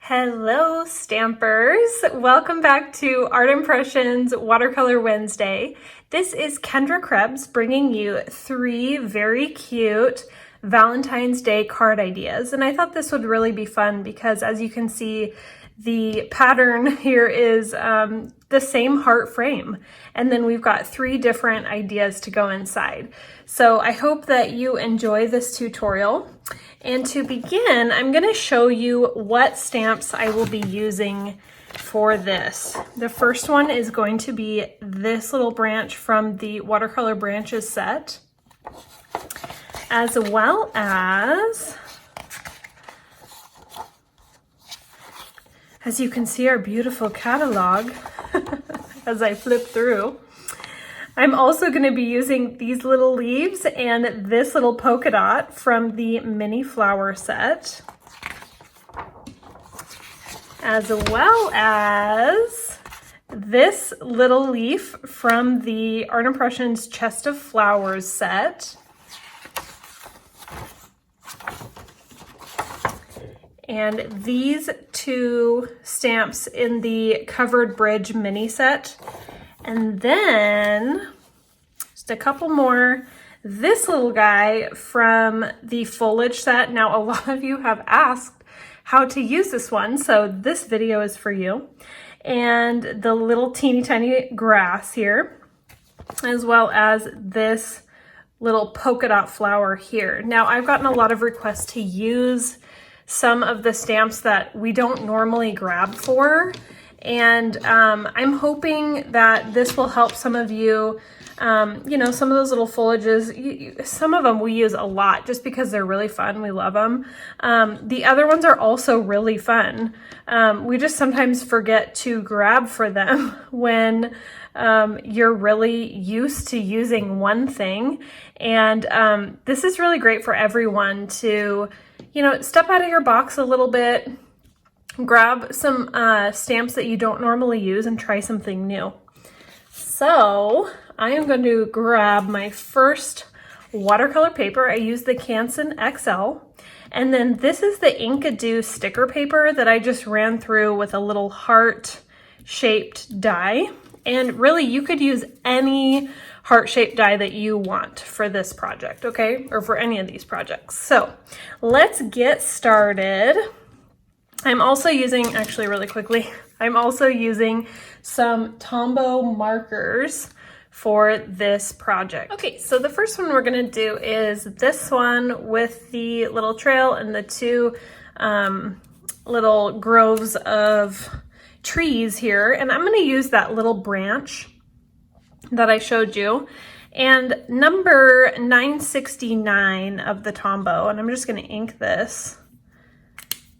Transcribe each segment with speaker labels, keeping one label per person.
Speaker 1: Hello Stampers! Welcome back to Art Impressions Watercolor Wednesday. This is Kendra Krebs bringing you 3 very cute Valentine's Day card ideas. And I thought this would really be fun because, as you can see, the pattern here is the same heart frame. And then we've got 3 different ideas to go inside. So I hope that you enjoy this tutorial. And to begin, I'm going to show you what stamps I will be using for this. The first one is going to be this little branch from the Watercolor Branches set, as well as you can see, our beautiful catalog as I flip through. I'm also going to be using these little leaves and this little polka dot from the mini flower set, as well as this little leaf from the Art Impressions Chest of Flowers set, and these 2 stamps in the Covered Bridge mini set. And then just a couple more. This little guy from the Foliage Set. Now, a lot of you have asked how to use this one, so this video is for you. And the little teeny tiny grass here, as well as this little polka dot flower here. Now, I've gotten a lot of requests to use some of the stamps that we don't normally grab for. And I'm hoping that this will help some of you, you know, some of those little foliages, some of them we use a lot just because they're really fun. We love them. The other ones are also really fun. We just sometimes forget to grab for them when you're really used to using one thing. And this is really great for everyone to, you know, step out of your box a little bit, grab some stamps that you don't normally use and try something new. So I am going to grab my first watercolor paper. I use the Canson XL. And then this is the Inkadoo sticker paper that I just ran through with a little heart-shaped die. And really, you could use any heart-shaped die that you want for this project, okay? Or for any of these projects. So let's get started. I'm also using, actually really quickly, I'm also using some Tombow markers for this project. Okay, so the first one we're gonna do is this one with the little trail and the 2 little groves of trees here. And I'm gonna use that little branch that I showed you, and number 969 of the Tombow, and I'm just gonna ink this.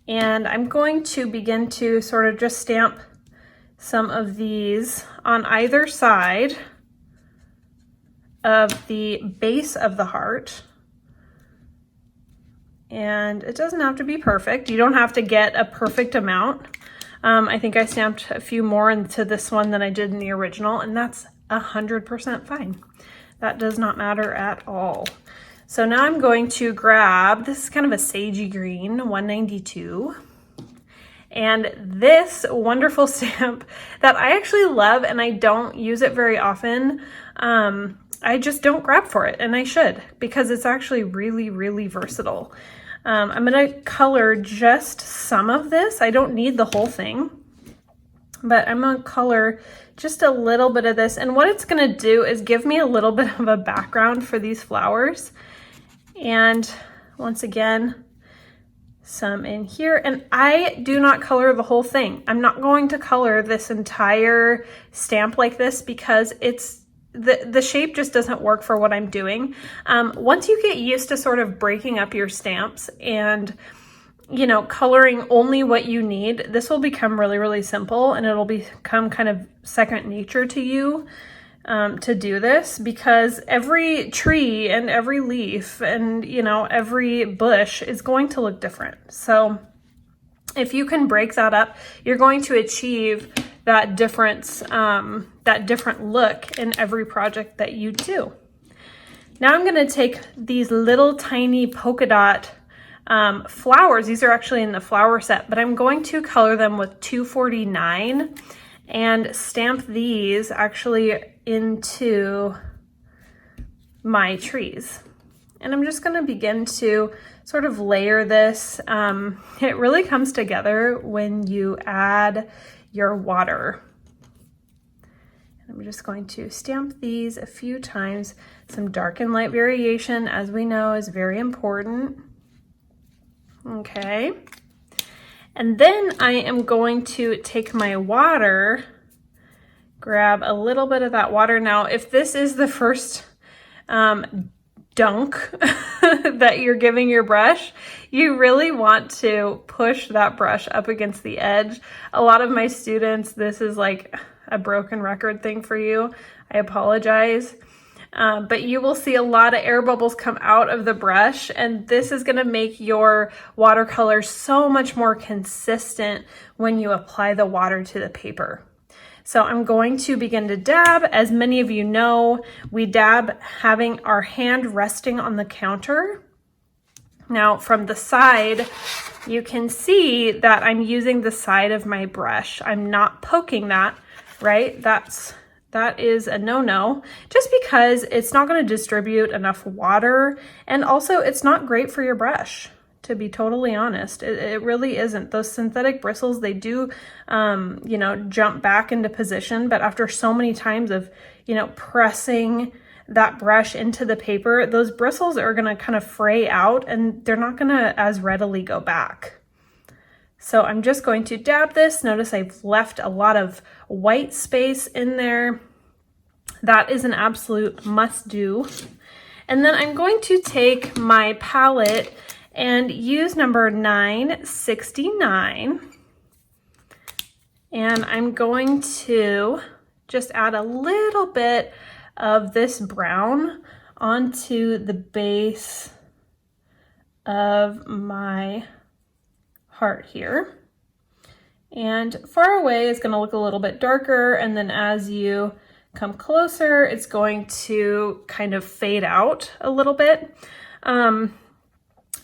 Speaker 1: And I'm going to begin to sort of just stamp some of these on either side of the base of the heart. And it doesn't have to be perfect. You don't have to get a perfect amount. I think I stamped a few more into this one than I did in the original, and that's 100% fine. That does not matter at all. So now I'm going to grab, this is kind of a sagey green, 192. And this wonderful stamp that I actually love, and I don't use it very often. I just don't grab for it, and I should, because it's actually really, really versatile. I'm gonna color just some of this. I don't need the whole thing, but I'm gonna color just a little bit of this. And what it's gonna do is give me a little bit of a background for these flowers. And once again, some in here. And I do not color the whole thing. I'm not going to color this entire stamp like this because it's the shape just doesn't work for what I'm doing. Once you get used to sort of breaking up your stamps and, you know, coloring only what you need, this will become really, really simple, and it'll become kind of second nature to you. To do this, because every tree and every leaf and, you know, every bush is going to look different. So if you can break that up, you're going to achieve that difference, that different look in every project that you do. Now I'm going to take these little tiny polka dot flowers. These are actually in the flower set, but I'm going to color them with 249 and stamp these actually into my trees. And I'm just going to begin to sort of layer this. It really comes together when you add your water. I'm just going to stamp these a few times. Some dark and light variation, as we know, is very important. Okay. And then I am going to take my water, grab a little bit of that water. Now, if this is the first dunk that you're giving your brush, you really want to push that brush up against the edge. A lot of my students, this is like a broken record thing for you. I apologize. But you will see a lot of air bubbles come out of the brush, and this is going to make your watercolor so much more consistent when you apply the water to the paper. So I'm going to begin to dab. As many of you know, we dab having our hand resting on the counter. Now from the side, you can see that I'm using the side of my brush. I'm not poking that, right? That is a no-no, just because it's not going to distribute enough water, and also it's not great for your brush, to be totally honest. It really isn't. Those synthetic bristles, they do, you know, jump back into position, but after so many times of, you know, pressing that brush into the paper, those bristles are going to kind of fray out and they're not going to as readily go back. So I'm just going to dab this. Notice I've left a lot of white space in there. That is an absolute must do. And then I'm going to take my palette and use number 969. And I'm going to just add a little bit of this brown onto the base of my heart here. And far away is going to look a little bit darker, and then as you come closer, it's going to kind of fade out a little bit.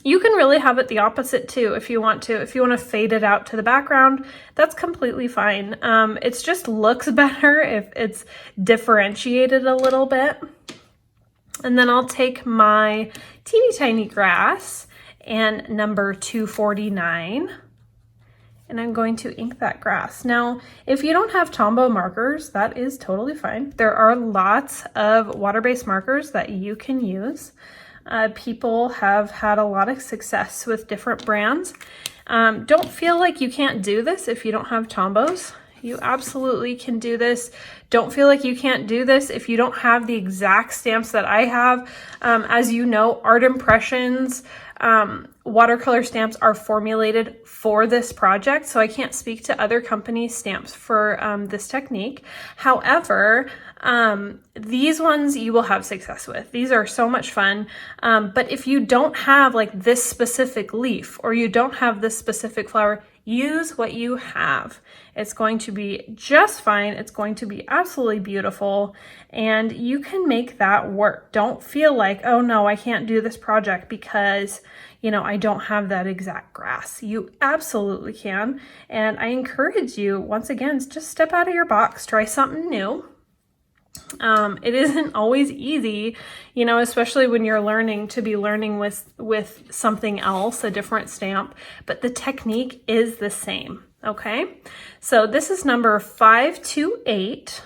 Speaker 1: You can really have it the opposite too if you want to. If you want to fade it out to the background, that's completely fine. It just looks better if it's differentiated a little bit. And then I'll take my teeny tiny grass and number 249, and I'm going to ink that grass. Now, if you don't have Tombow markers, that is totally fine. There are lots of water-based markers that you can use. People have had a lot of success with different brands. Don't feel like you can't do this if you don't have Tombows. You absolutely can do this. Don't feel like you can't do this if you don't have the exact stamps that I have. As you know, Art Impressions watercolor stamps are formulated for this project, so I can't speak to other companies' stamps for this technique. However, these ones you will have success with. These are so much fun. But if you don't have like this specific leaf, or you don't have this specific flower, use what you have. It's going to be just fine. It's going to be absolutely beautiful, and you can make that work. Don't feel like, oh no, I can't do this project because, you know, I don't have that exact grass. You absolutely can. And I encourage you, once again, just step out of your box, try something new. It isn't always easy, you know, especially when you're learning with something else, a different stamp, but the technique is the same. Okay. So this is number 528.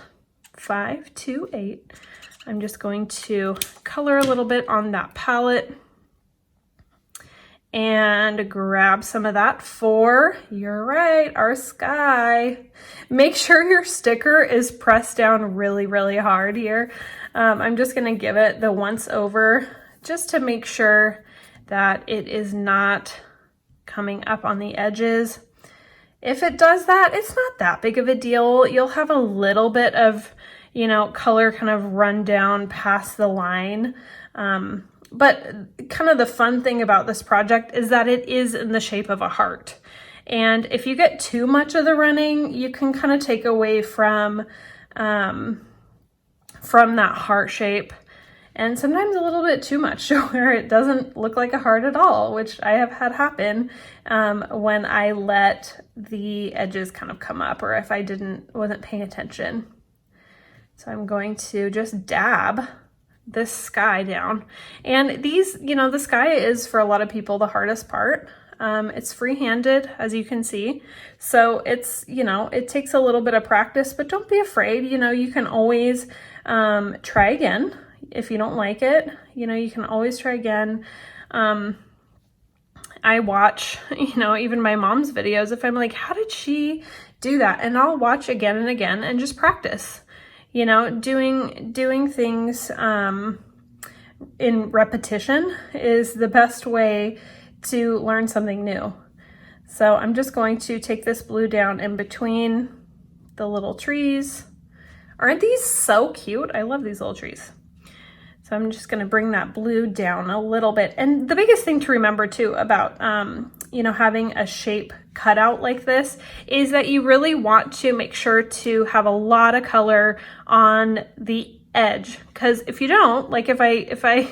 Speaker 1: I'm just going to color a little bit on that palette and grab some of that for, you're right, our sky. Make sure your sticker is pressed down really, really hard here. I'm just gonna give it the once over just to make sure that it is not coming up on the edges. If it does that, it's not that big of a deal. You'll have a little bit of, you know, color kind of run down past the line. But kind of the fun thing about this project is that it is in the shape of a heart. And if you get too much of the running, you can kind of take away from that heart shape. and sometimes a little bit too much to where it doesn't look like a heart at all, which I have had happen when I let the edges kind of come up, or if I wasn't paying attention. So I'm going to just dab this sky down. And these, you know, the sky is for a lot of people the hardest part. It's free-handed, as you can see. So it's, you know, it takes a little bit of practice, but don't be afraid. You know, you can always try again. If you don't like it, you know, you can always try again. I watch, you know, even my mom's videos, if I'm like, how did she do that? And I'll watch again and again and just practice. You know, doing things in repetition is the best way to learn something new. So I'm just going to take this blue down in between the little trees. Aren't these so cute? I love these little trees. So I'm just going to bring that blue down a little bit. And the biggest thing to remember too about, you know, having a shape cutout like this is that you really want to make sure to have a lot of color on the edge. Because if you don't, like if I,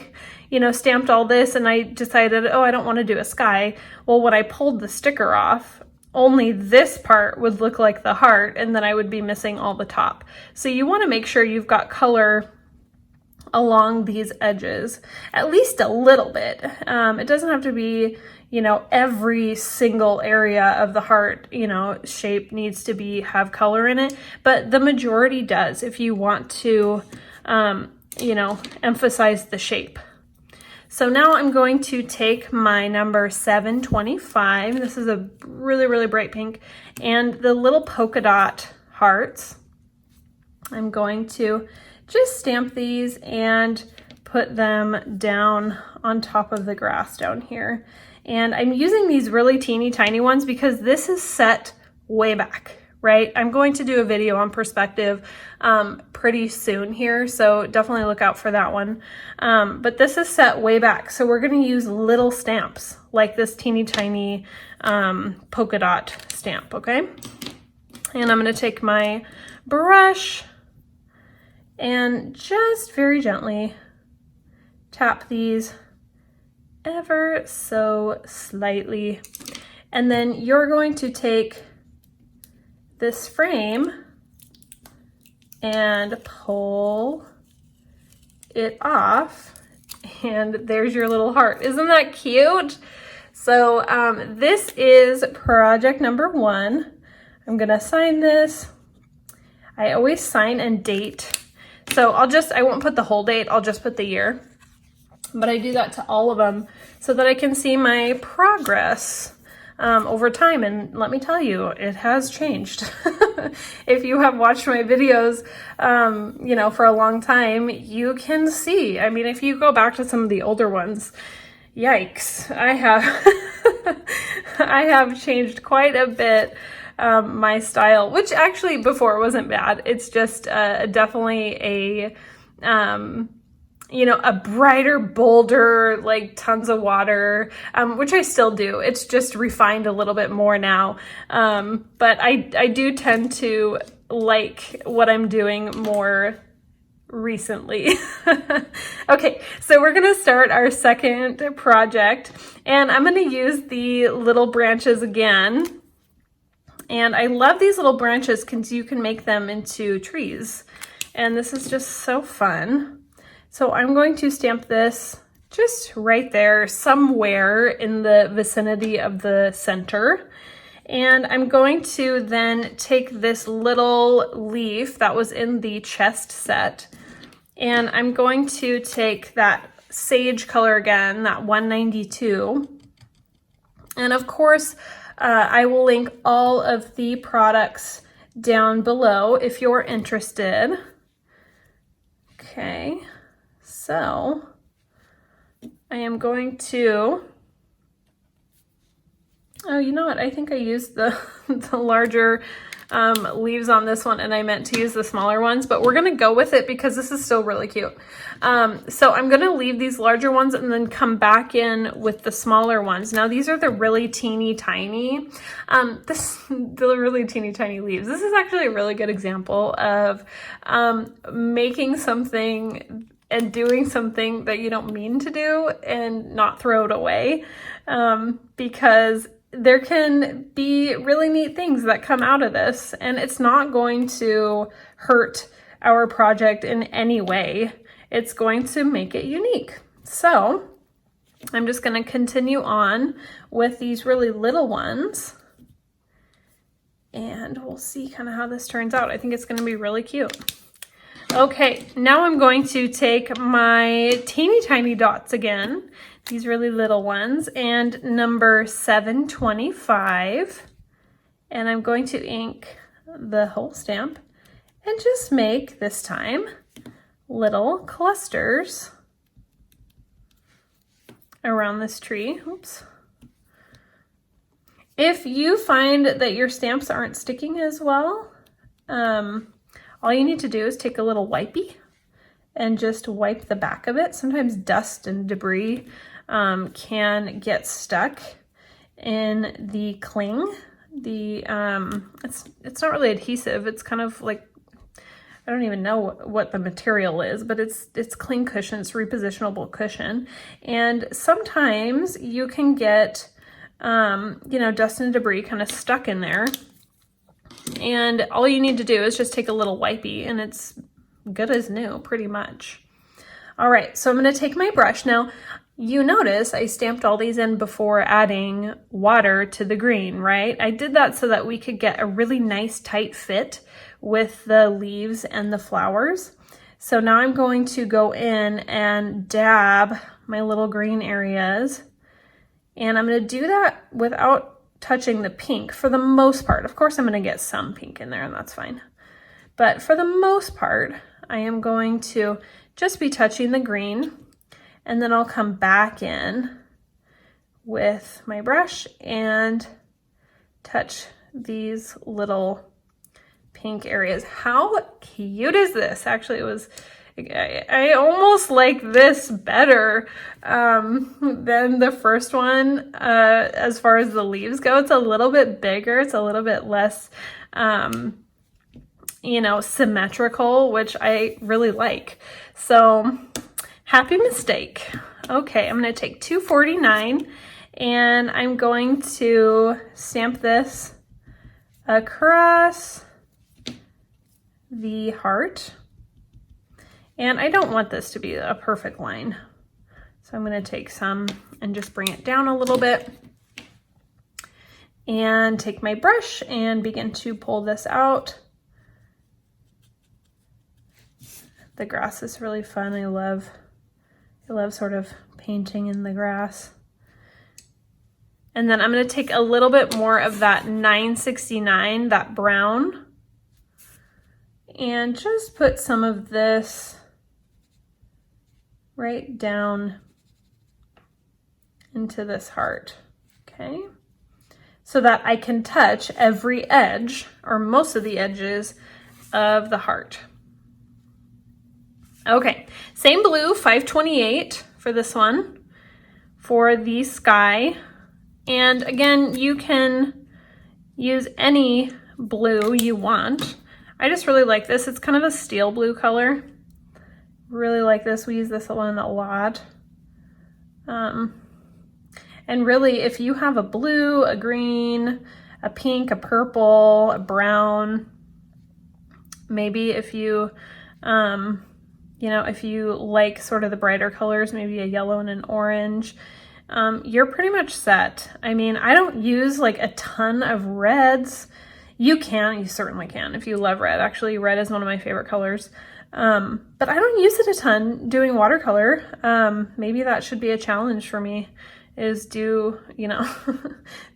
Speaker 1: you know, stamped all this and I decided, oh, I don't want to do a sky. Well, when I pulled the sticker off, only this part would look like the heart, and then I would be missing all the top. So you want to make sure you've got color along these edges, at least a little bit. It doesn't have to be, you know, every single area of the heart, you know, shape needs to have color in it, but the majority does if you want to, you know, emphasize the shape. So now I'm going to take my number 725. This is a really, really bright pink, and the little polka dot hearts. I'm going to just stamp these and put them down on top of the grass down here. And I'm using these really teeny tiny ones because this is set way back, right? I'm going to do a video on perspective pretty soon here, so definitely look out for that one. But this is set way back, so we're gonna use little stamps like this teeny tiny polka dot stamp, okay? And I'm gonna take my brush and just very gently tap these ever so slightly. And then you're going to take this frame and pull it off, and there's your little heart. Isn't that cute? So this is project number 1. I'm gonna sign this. I always sign and date. So I won't put the whole date, I'll just put the year. But I do that to all of them so that I can see my progress over time. And let me tell you, it has changed. If you have watched my videos, you know, for a long time, you can see. I mean, if you go back to some of the older ones, yikes, I have changed quite a bit. My style, which actually before wasn't bad. It's just definitely a, you know, a brighter, bolder, like tons of water, which I still do. It's just refined a little bit more now. But I do tend to like what I'm doing more recently. Okay, so we're gonna start our second project, and I'm gonna use the little branches again. And I love these little branches because you can make them into trees. And this is just so fun. So I'm going to stamp this just right there, somewhere in the vicinity of the center. And I'm going to then take this little leaf that was in the chest set, and I'm going to take that sage color again, that 192. And of course, I will link all of the products down below if you're interested. Okay, so I am going to, oh, you know what? I think I used the larger leaves on this one, and I meant to use the smaller ones, but we're gonna go with it because this is still really cute. So I'm gonna leave these larger ones and then come back in with the smaller ones. Now these are the really teeny tiny, the really teeny tiny leaves. This is actually a really good example of making something and doing something that you don't mean to do and not throw it away, because there can be really neat things that come out of this, and it's not going to hurt our project in any way. It's going to make it unique. So I'm just going to continue on with these really little ones, and we'll see kind of how this turns out. I think it's going to be really cute. Okay, now I'm going to take my teeny tiny dots again, these really little ones, and number 725, and I'm going to ink the whole stamp and just make, this time, little clusters around this tree. Oops. If you find that your stamps aren't sticking as well, all you need to do is take a little wipey and just wipe the back of it. Sometimes dust and debris can get stuck in the cling. It's not really adhesive. It's kind of like, I don't even know what the material is, but it's cling cushion, it's repositionable cushion. And sometimes you can get, dust and debris kind of stuck in there. And all you need to do is just take a little wipey and it's good as new, pretty much. All right, so I'm gonna take my brush. Now, you notice I stamped all these in before adding water to the green, right? I did that so that we could get a really nice tight fit with the leaves and the flowers. So now I'm going to go in and dab my little green areas. And I'm gonna do that without touching the pink for the most part. Of course, I'm gonna get some pink in there and that's fine. But for the most part, I am going to just be touching the green, and then I'll come back in with my brush and touch these little pink areas. How cute is this? Actually, I almost like this better than the first one as far as the leaves go. It's a little bit bigger. It's a little bit less, symmetrical, which I really like. So happy mistake. Okay, I'm going to take 249 and I'm going to stamp this across the heart. And I don't want this to be a perfect line. So I'm going to take some and just bring it down a little bit and take my brush and begin to pull this out. The grass is really fun. I love sort of painting in the grass. And then I'm going to take a little bit more of that 969, that brown, and just put some of this right down into this heart, okay? So that I can touch every edge, or most of the edges of the heart. Okay, same blue, 528 for this one, for the sky. And again, you can use any blue you want. I just really like this. It's kind of a steel blue color. Really like this. We use this one a lot. And really, if you have a blue, a green, a pink, a purple, a brown, maybe if you, if you like sort of the brighter colors, maybe a yellow and an orange, you're pretty much set. I mean, I don't use like a ton of reds. You certainly can if you love red. Actually, red is one of my favorite colors. But I don't use it a ton doing watercolor. Maybe that should be a challenge for me, is do,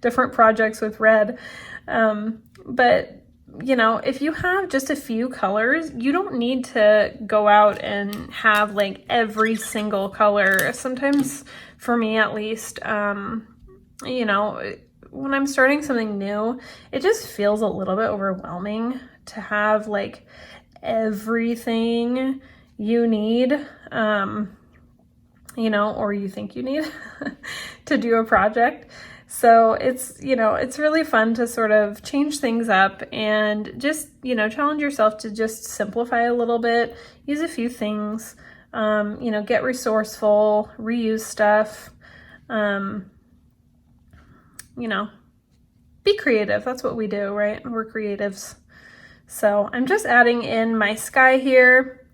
Speaker 1: different projects with red. But if you have just a few colors, you don't need to go out and have like every single color. Sometimes, for me at least, when I'm starting something new, it just feels a little bit overwhelming to have like everything you need, or you think you need to do a project. So it's really fun to sort of change things up and just, challenge yourself to just simplify a little bit, use a few things, You know, get resourceful, reuse stuff, you know, be creative. That's what we do, right? We're creatives. So I'm just adding in my sky here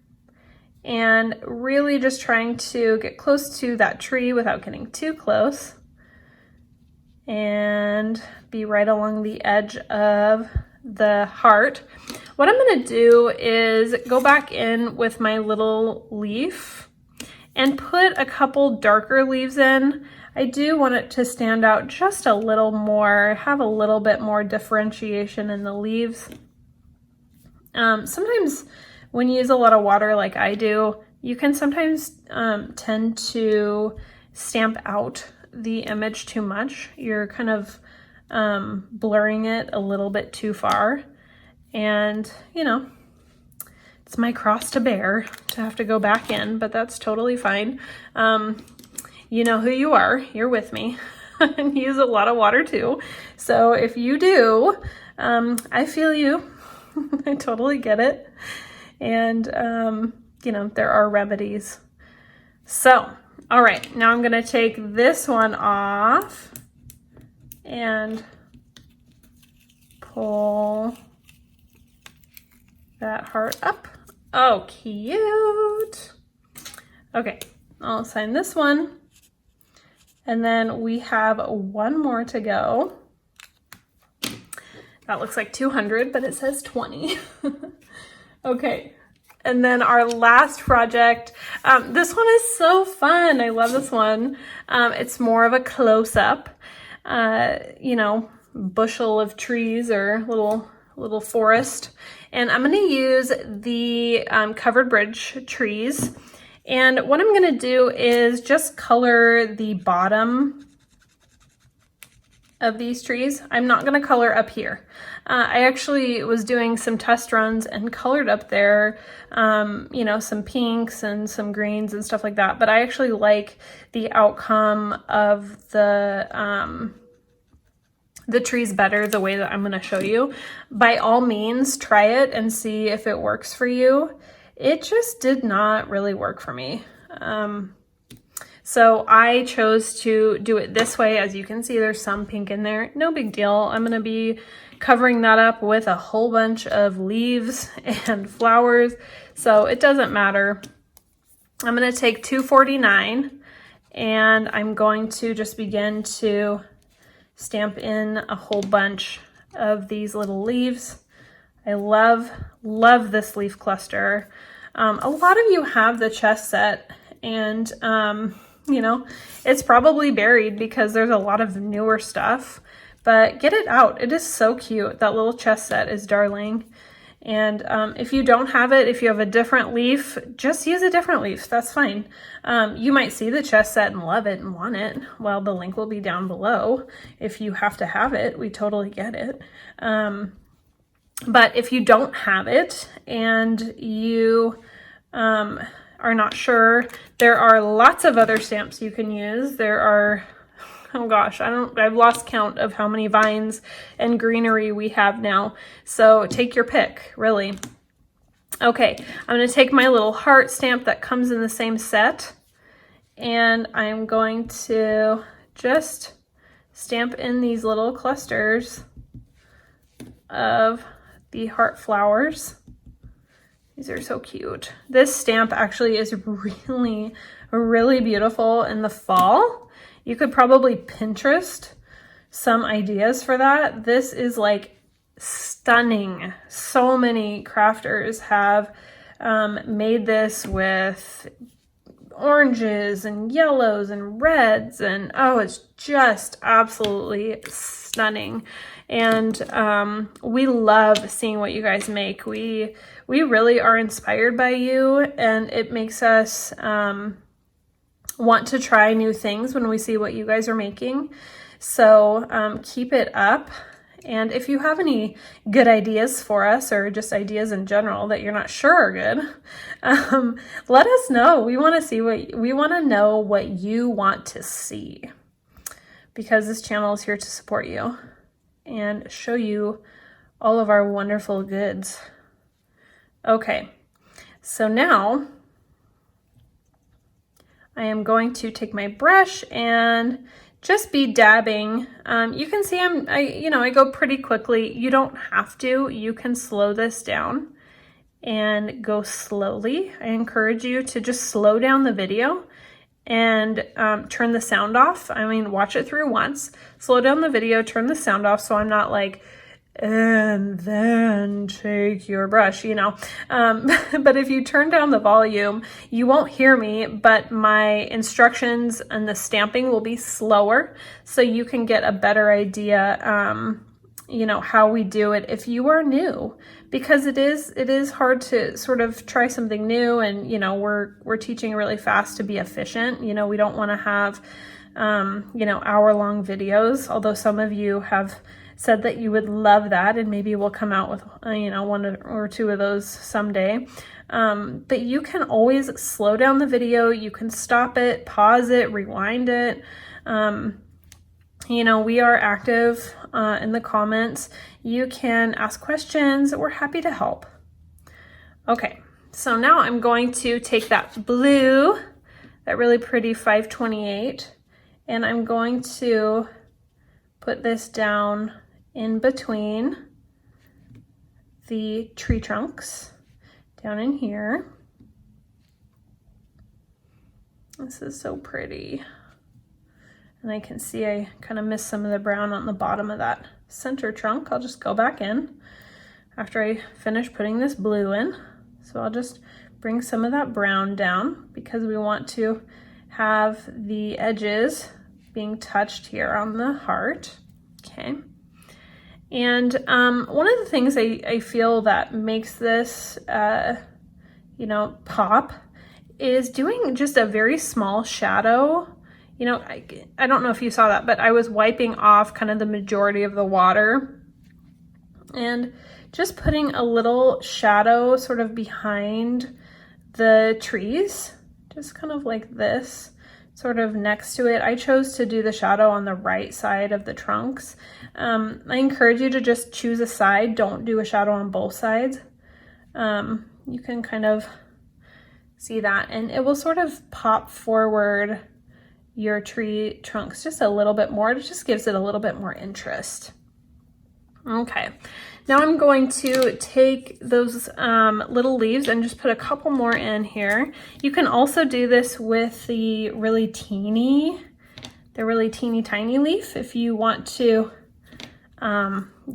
Speaker 1: and really just trying to get close to that tree without getting too close and be right along the edge of the heart. What I'm going to do is go back in with my little leaf and put a couple darker leaves in. I do want it to stand out just a little more, have a little bit more differentiation in the leaves. Sometimes when you use a lot of water like I do, you can sometimes tend to stamp out the image too much. You're kind of blurring it a little bit too far. And, you know, it's my cross to bear to have to go back in, but that's totally fine. You know who you are. You're with me. And you use a lot of water too. So if you do, I feel you. I totally get it. And, you know, there are remedies. So, all right, now I'm going to take this one off and pull that heart up. Oh, cute. Okay, I'll assign this one. And then we have one more to go. That looks like 200, but it says 20. Okay, and then our last project. This one is so fun. I love this one. It's more of a close-up, you know, bushel of trees or little forest. And I'm gonna use the covered bridge trees. And what I'm gonna do is just color the bottom of these trees. I'm not gonna color up here. I actually was doing some test runs and colored up there, you know, some pinks and some greens and stuff like that. But I actually like the outcome of the trees better the way that I'm gonna show you. By all means, try it and see if it works for you. It just did not really work for me. So I chose to do it this way. As you can see, there's some pink in there. No big deal. I'm gonna be covering that up with a whole bunch of leaves and flowers, so it doesn't matter. I'm gonna take 249 and I'm going to just begin to stamp in a whole bunch of these little leaves. I love this leaf cluster. A lot of you have the chess set, and you know, it's probably buried because there's a lot of newer stuff, but get it out. It is so cute. That little chess set is darling. And if you don't have it, if you have a different leaf, just use a different leaf. That's fine. You might see the chess set and love it and want it. Well, the link will be down below. If you have to have it, we totally get it. But if you don't have it and you are not sure, there are lots of other stamps you can use. There are, oh gosh, I've lost count of how many vines and greenery we have now. So take your pick, really. Okay, I'm gonna take my little heart stamp that comes in the same set, and I'm going to just stamp in these little clusters of the heart flowers. These are so cute. This stamp actually is really, really beautiful in the fall. You could probably Pinterest some ideas for that. This is like stunning. So many crafters have made this with oranges and yellows and reds, and oh, it's just absolutely stunning. And we love seeing what you guys make. We really are inspired by you, and it makes us want to try new things when we see what you guys are making. So keep it up. And if you have any good ideas for us, or just ideas in general that you're not sure are good, let us know. We want to know what you want to see, because this channel is here to support you and show you all of our wonderful goods. Okay, so now I am going to take my brush and just be dabbing. You can see I go pretty quickly. You don't have to. You can slow this down and go slowly. I encourage you to just slow down the video and turn the sound off. I mean, watch it through once, slow down the video, turn the sound off, so I'm not like, and then take your brush, you know. But if you turn down the volume, you won't hear me, but my instructions and the stamping will be slower, so you can get a better idea, you know, how we do it if you are new, because it is hard to sort of try something new, and you know, we're teaching really fast to be efficient. You know, we don't want to have you know, hour-long videos, although some of you have said that you would love that, and maybe we'll come out with you know, one or two of those someday. But you can always slow down the video, you can stop it, pause it, rewind it. You know, we are active in the comments. You can ask questions. We're happy to help. Okay, so now I'm going to take that blue, that really pretty 528, and I'm going to put this down in between the tree trunks, down in here. This is so pretty. And I can see I kind of missed some of the brown on the bottom of that center trunk. I'll just go back in after I finish putting this blue in. So I'll just bring some of that brown down because we want to have the edges being touched here on the heart. Okay. And one of the things I feel that makes this, you know, pop is doing just a very small shadow. You know, I don't know if you saw that, but I was wiping off kind of the majority of the water and just putting a little shadow sort of behind the trees, just kind of like this, sort of next to it. I chose to do the shadow on the right side of the trunks. I encourage you to just choose a side. Don't do a shadow on both sides. You can kind of see that, and it will sort of pop forward your tree trunks just a little bit more. It just gives it a little bit more interest. Okay, now I'm going to take those little leaves and just put a couple more in here. You can also do this with the really teeny tiny leaf if you want to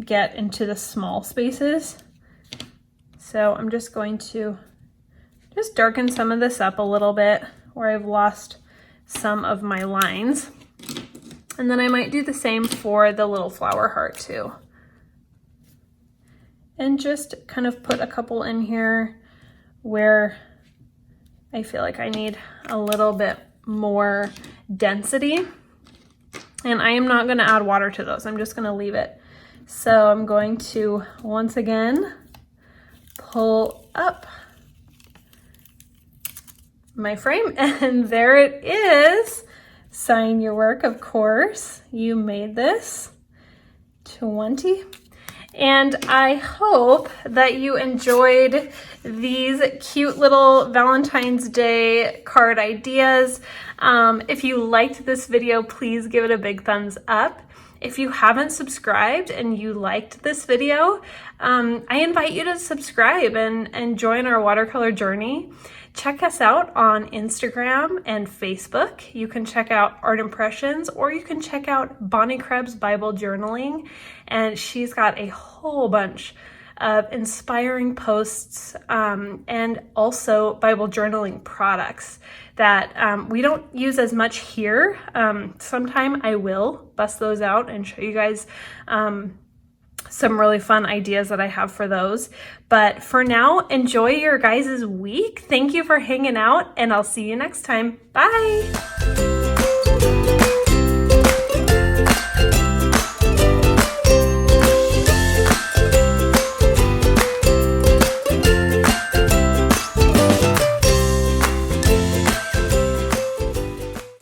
Speaker 1: get into the small spaces. So I'm just going to just darken some of this up a little bit where I've lost some of my lines. And then I might do the same for the little flower heart too. And just kind of put a couple in here where I feel like I need a little bit more density. And I am not going to add water to those. I'm just going to leave it. So I'm going to once again pull up my frame, and there it is. Sign your work, of course. You made this. 20. And I hope that you enjoyed these cute little Valentine's Day card ideas. If you liked this video, please give it a big thumbs up. If you haven't subscribed and you liked this video, I invite you to subscribe and join our watercolor journey. Check us out on Instagram and Facebook. You can check out Art Impressions, or you can check out Bonnie Krebs Bible Journaling, and she's got a whole bunch of inspiring posts and also Bible journaling products that we don't use as much here. Sometime I will bust those out and show you guys some really fun ideas that I have for those. But for now, enjoy your guys' week. Thank you for hanging out, and I'll see you next time. Bye.